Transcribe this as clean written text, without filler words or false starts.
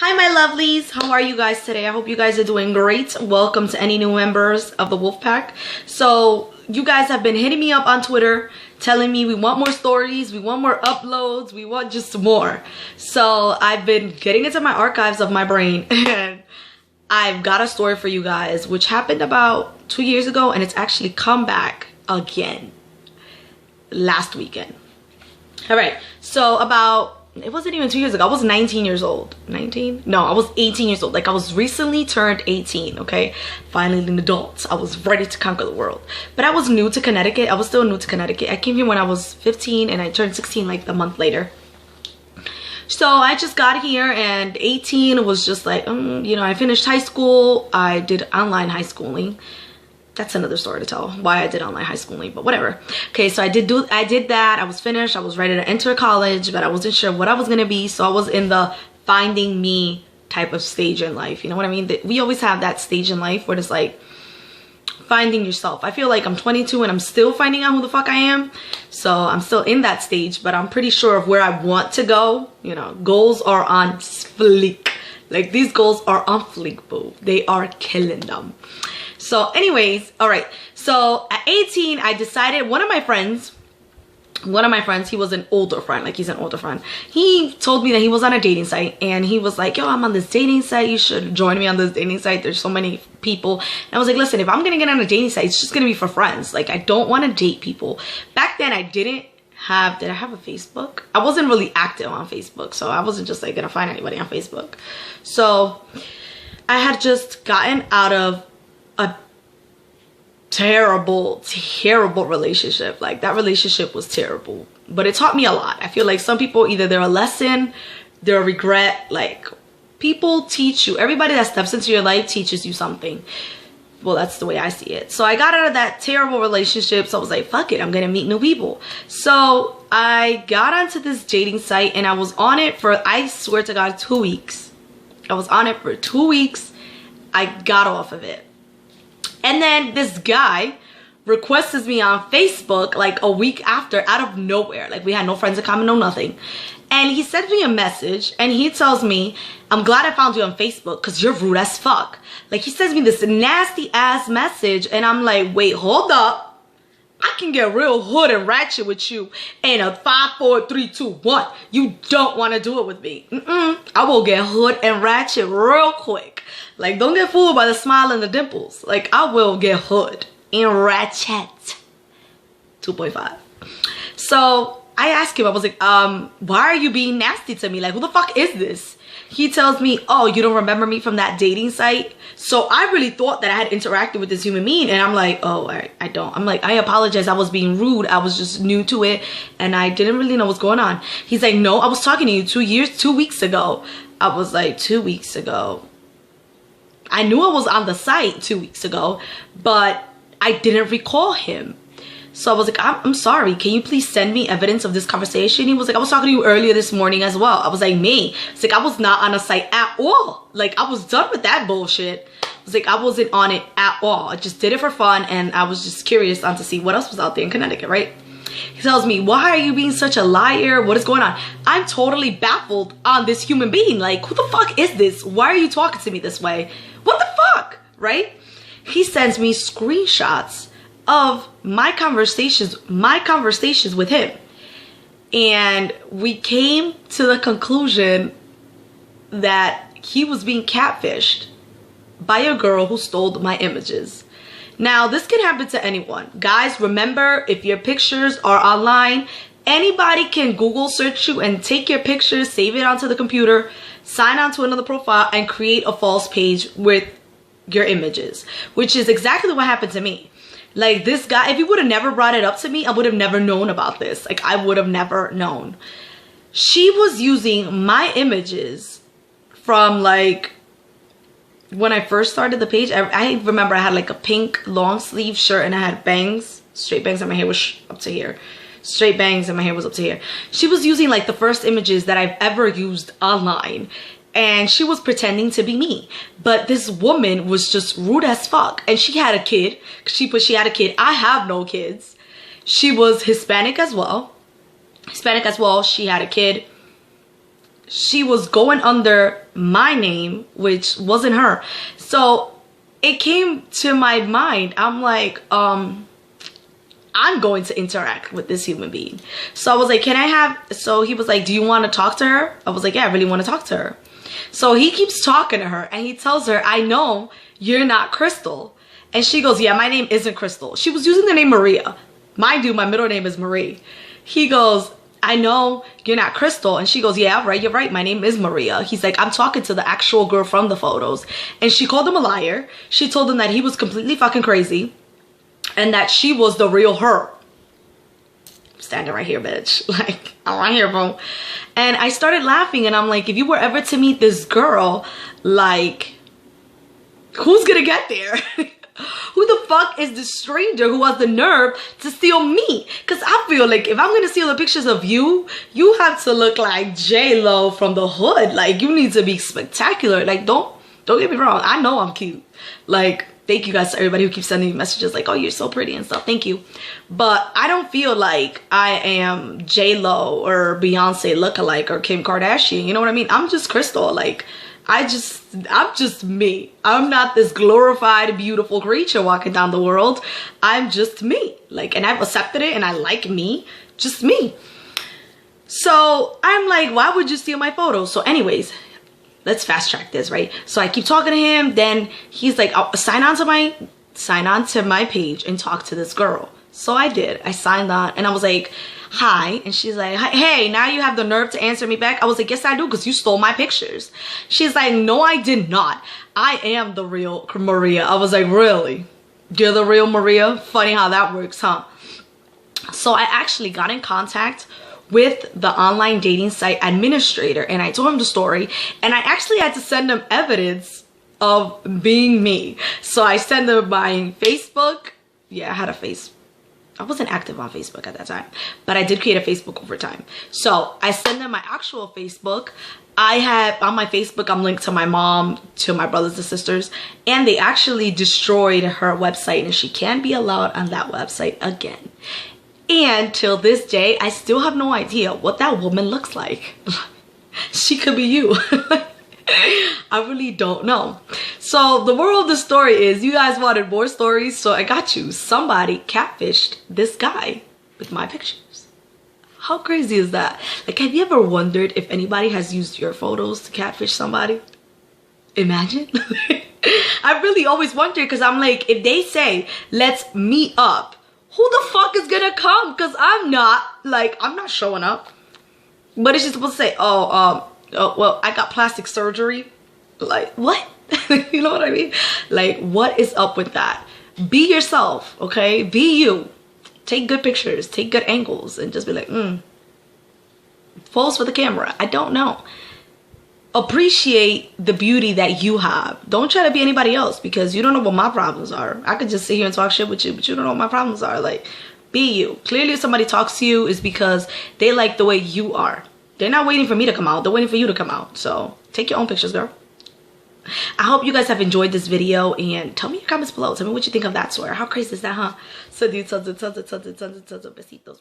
Hi my lovelies, how are you guys today? I hope you guys are doing great. Welcome to any new members of the Wolfpack. So you guys have been hitting me up on Twitter telling me we want more stories, we want more uploads, we want just more. So I've been getting into my archives of my brain and I've got a story for you guys which happened about 2 years ago, and it's actually come back again last weekend. All right, so it wasn't even 2 years ago. I was 19 years old. 19? No, I was 18 years old. Like, I was recently turned 18, okay? Finally an adult. I was ready to conquer the world. But I was new to Connecticut. I was still new to Connecticut. I came here when I was 15 and I turned 16 like a month later. So I just got here, and 18 was just like, you know, I finished high school. I did online high schooling. That's another story to tell, why I did online high schooling, but whatever. Okay, so I did that. I was finished. I was ready to enter college, but I wasn't sure what I was gonna be. So I was in the finding me type of stage in life. You know what I mean? We always have that stage in life where it's like finding yourself. I feel like I'm 22 and I'm still finding out who the fuck I am. So I'm still in that stage, but I'm pretty sure of where I want to go. You know, goals are on fleek. Like, these goals are on fleek, boo. They are killing them. So anyways, all right, so at 18 I decided, one of my friends, he was an older friend, like he's an older friend, he told me that he was on a dating site, and he was like, yo, I'm on this dating site, you should join me on this dating site, there's so many people. And I was like, listen, if I'm gonna get on a dating site, it's just gonna be for friends. Like, I don't want to date people. Back then I did I have a Facebook? I wasn't really active on Facebook, so I wasn't just like gonna find anybody on Facebook. So I had just gotten out of a terrible relationship. Like, that relationship was terrible, but it taught me a lot. I feel like some people, either they're a lesson, they're a regret. Like, people teach you. Everybody that steps into your life teaches you something. Well, that's the way I see it. So I got out of that terrible relationship, so I was like, fuck it, I'm gonna meet new people. So I got onto this dating site, and I was on it for, I swear to God, 2 weeks. I was on it for 2 weeks. I got off of it. And then this guy requests me on Facebook like a week after, out of nowhere. Like, we had no friends in common, no nothing. And he sends me a message and he tells me, I'm glad I found you on Facebook because you're rude as fuck. Like, he sends me this nasty ass message, and I'm like, wait, hold up. I can get real hood and ratchet with you in a 5, 4, 3, 2, 1. You don't want to do it with me. I will get hood and ratchet real quick. Like, don't get fooled by the smile and the dimples. Like, I will get hood and ratchet. 2.5. So I asked him, I was like, why are you being nasty to me? Like, who the fuck is this? He tells me, oh, you don't remember me from that dating site? So I really thought that I had interacted with this human being, and I'm like, oh, I don't. I'm like, I apologize, I was being rude. I was just new to it, and I didn't really know what's going on. He's like, no, I was talking to you 2 weeks ago. I was like, 2 weeks ago? I knew I was on the site 2 weeks ago, but I didn't recall him. So I was like, I'm sorry, can you please send me evidence of this conversation? He was like, I was talking to you earlier this morning as well. I was like, me? It's like, I was not on a site at all. Like, I was done with that bullshit. I was like, I wasn't on it at all. I just did it for fun, and I was just curious on to see what else was out there in Connecticut, right? He tells me, why are you being such a liar? What is going on? I'm totally baffled on this human being. Like, who the fuck is this? Why are you talking to me this way? What the fuck, right? He sends me screenshots of my conversations with him. And we came to the conclusion that he was being catfished by a girl who stole my images. Now, this can happen to anyone. Guys, remember, if your pictures are online, anybody can Google search you and take your pictures, save it onto the computer, sign onto another profile, and create a false page with your images, which is exactly what happened to me. Like, this guy, if he would have never brought it up to me, I would have never known about this. Like, I would have never known. She was using my images from, like, when I first started the page. I remember I had like a pink long sleeve shirt, and I had bangs, straight bangs, and my hair was up to here. Straight bangs and my hair was up to here. She was using like the first images that I've ever used online, and she was pretending to be me. But this woman was just rude as fuck, and she had a kid. She had a kid. I have no kids. She was Hispanic as well. She had a kid. she was going under my name, which wasn't her. So it came to my mind, I'm like, I'm going to interact with this human being. So I was like, so he was like, do you want to talk to her? I was like, yeah, I really want to talk to her. So he keeps talking to her and he tells her, I know you're not Crystal. And she goes, yeah, my name isn't Crystal. She was using the name Maria. Mind you, my middle name is Marie. He goes, I know you're not Crystal. And she goes, yeah, right, you're right. My name is Maria. He's like, I'm talking to the actual girl from the photos. And she called him a liar. She told him that he was completely fucking crazy and that she was the real her. I'm standing right here, bitch. Like, I'm right here, bro. And I started laughing and I'm like, if you were ever to meet this girl, like, who's gonna get there? Who the fuck is the stranger who has the nerve to steal me? Because I feel like if I'm gonna steal the pictures of you, you have to look like J-Lo from the hood. Like, you need to be spectacular. Like, don't get me wrong. I know I'm cute. Like, thank you guys to everybody who keeps sending me messages like, oh, you're so pretty and stuff. Thank you. But I don't feel like I am J-Lo or Beyonce lookalike or Kim Kardashian. You know what I mean? I'm just Crystal. Like, I'm just me. I'm not this glorified, beautiful creature walking down the world. I'm just me. Like, and I've accepted it and I like me, just me. So I'm like, why would you steal my photos? So anyways, let's fast track this, right? So I keep talking to him. Then he's like, oh, sign on to my page and talk to this girl. So I did. I signed on and I was like, hi. And she's like, hey, now you have the nerve to answer me back? I was like, yes, I do, because you stole my pictures. She's like, no, I did not. I am the real Maria. I was like, really? You're the real Maria? Funny how that works, huh? So I actually got in contact with the online dating site administrator and I told him the story, and I actually had to send him evidence of being me. So I sent him my Facebook. Yeah, I had a Facebook. I wasn't active on Facebook at that time, but I did create a Facebook over time. So I send them my actual Facebook. I have on my Facebook, I'm linked to my mom, to my brothers and sisters, and they actually destroyed her website and she can't be allowed on that website again. And till this day, I still have no idea what that woman looks like. She could be you. I really don't know. So the moral of the story is, you guys wanted more stories, so I got you. Somebody catfished this guy with my pictures. How crazy is that? Like, have you ever wondered if anybody has used your photos to catfish somebody? Imagine. I really always wondered, because I'm like, if they say, let's meet up, who the fuck is gonna come? Because I'm not showing up. But it's just supposed to say, oh, well, I got plastic surgery. Like, what? You know what I mean? Like, what is up with that? Be yourself, okay? Be you. Take good pictures, take good angles, and just be like, pose for the camera. I don't know. Appreciate the beauty that you have. Don't try to be anybody else, because you don't know what my problems are. I could just sit here and talk shit with you, but you don't know what my problems are. Like, be you. Clearly, if somebody talks to you, is because they like the way you are. They're not waiting for me to come out. They're waiting for you to come out. So take your own pictures, girl. I hope you guys have enjoyed this video, and tell me in your comments below. Tell me what you think of that swear. How crazy is that, huh? So do tons of besitos.